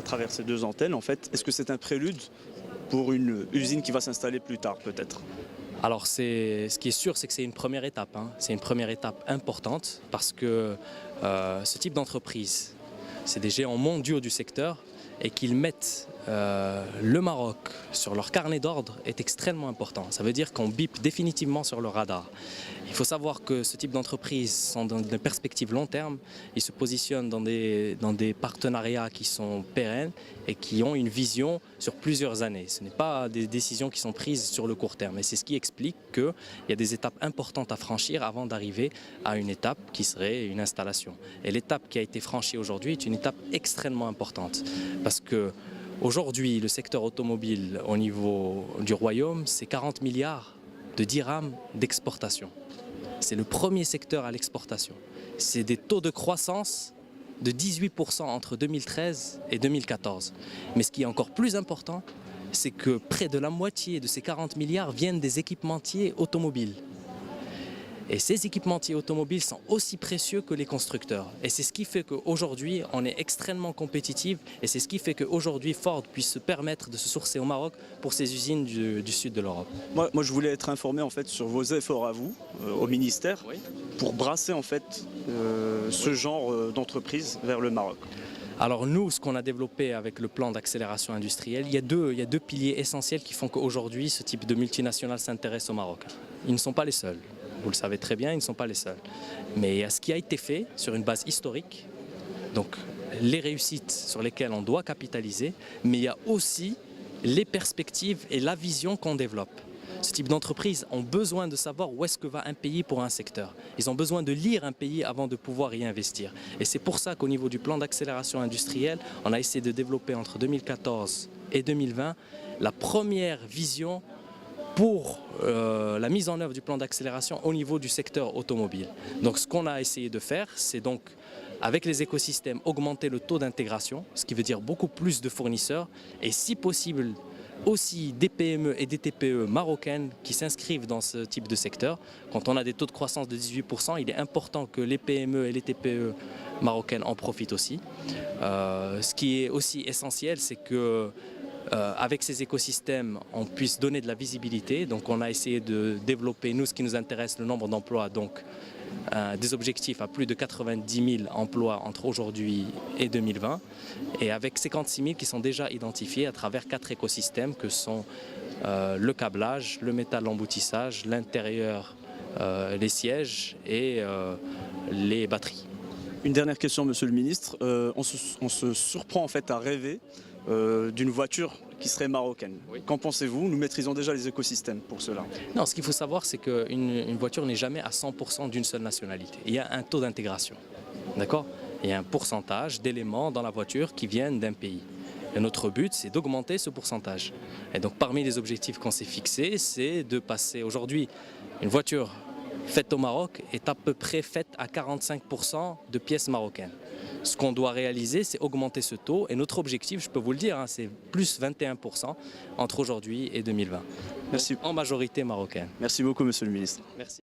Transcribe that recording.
à travers ces deux antennes, en fait, est-ce que c'est un prélude pour une usine qui va s'installer plus tard, peut-être? Alors ce qui est sûr, c'est que c'est une première étape, hein. C'est une première étape importante parce que ce type d'entreprise, c'est des géants mondiaux du secteur et qu'ils mettent le Maroc sur leur carnet d'ordre est extrêmement important. Ça veut dire qu'on bip définitivement sur le radar. Il faut savoir que ce type d'entreprises sont dans une perspective long terme, ils se positionnent dans des partenariats qui sont pérennes et qui ont une vision sur plusieurs années. Ce n'est pas des décisions qui sont prises sur le court terme et c'est ce qui explique qu'il y a des étapes importantes à franchir avant d'arriver à une étape qui serait une installation. Et l'étape qui a été franchie aujourd'hui est une étape extrêmement importante parce que aujourd'hui, le secteur automobile au niveau du royaume, c'est 40 milliards de dirhams d'exportation. C'est le premier secteur à l'exportation. C'est des taux de croissance de 18% entre 2013 et 2014. Mais ce qui est encore plus important, c'est que près de la moitié de ces 40 milliards viennent des équipementiers automobiles. Et ces équipementiers automobiles sont aussi précieux que les constructeurs. Et c'est ce qui fait qu'aujourd'hui, on est extrêmement compétitif et c'est ce qui fait qu'aujourd'hui, Ford puisse se permettre de se sourcer au Maroc pour ses usines du sud de l'Europe. Moi, je voulais être informé en fait sur vos efforts à vous, au ministère, Oui. pour brasser en fait ce genre d'entreprise vers le Maroc. Alors nous, ce qu'on a développé avec le plan d'accélération industrielle, il y a deux piliers essentiels qui font qu'aujourd'hui, ce type de multinationales s'intéresse au Maroc. Ils ne sont pas les seuls. Vous le savez très bien, ils ne sont pas les seuls. Mais il y a ce qui a été fait sur une base historique, donc les réussites sur lesquelles on doit capitaliser, mais il y a aussi les perspectives et la vision qu'on développe. Ce type d'entreprises ont besoin de savoir où est-ce que va un pays pour un secteur. Ils ont besoin de lire un pays avant de pouvoir y investir. Et c'est pour ça qu'au niveau du plan d'accélération industrielle, on a essayé de développer entre 2014 et 2020 la première vision pour la mise en œuvre du plan d'accélération au niveau du secteur automobile. Donc ce qu'on a essayé de faire, c'est donc avec les écosystèmes augmenter le taux d'intégration, ce qui veut dire beaucoup plus de fournisseurs et si possible aussi des PME et des TPE marocaines qui s'inscrivent dans ce type de secteur. Quand on a des taux de croissance de 18%, il est important que les PME et les TPE marocaines en profitent aussi. Ce qui est aussi essentiel, c'est que avec ces écosystèmes, on puisse donner de la visibilité. Donc on a essayé de développer, nous, ce qui nous intéresse, le nombre d'emplois, donc des objectifs à plus de 90 000 emplois entre aujourd'hui et 2020. Et avec 56 000 qui sont déjà identifiés à travers 4 écosystèmes que sont le câblage, le métal emboutissage, l'intérieur, les sièges et les batteries. Une dernière question, Monsieur le Ministre. On se surprend en fait à rêver d'une voiture qui serait marocaine. Oui. Qu'en pensez-vous? Nous maîtrisons déjà les écosystèmes pour cela. Non, ce qu'il faut savoir, c'est qu'une voiture n'est jamais à 100% d'une seule nationalité. Il y a un taux d'intégration, d'accord? Il y a un pourcentage d'éléments dans la voiture qui viennent d'un pays. Et notre but, c'est d'augmenter ce pourcentage. Et donc, parmi les objectifs qu'on s'est fixés, c'est de passer aujourd'hui, une voiture faite au Maroc est à peu près faite à 45% de pièces marocaines. Ce qu'on doit réaliser, c'est augmenter ce taux. Et notre objectif, je peux vous le dire, hein, c'est plus 21% entre aujourd'hui et 2020. Merci. En majorité marocaine. Merci beaucoup, Monsieur le Ministre. Merci.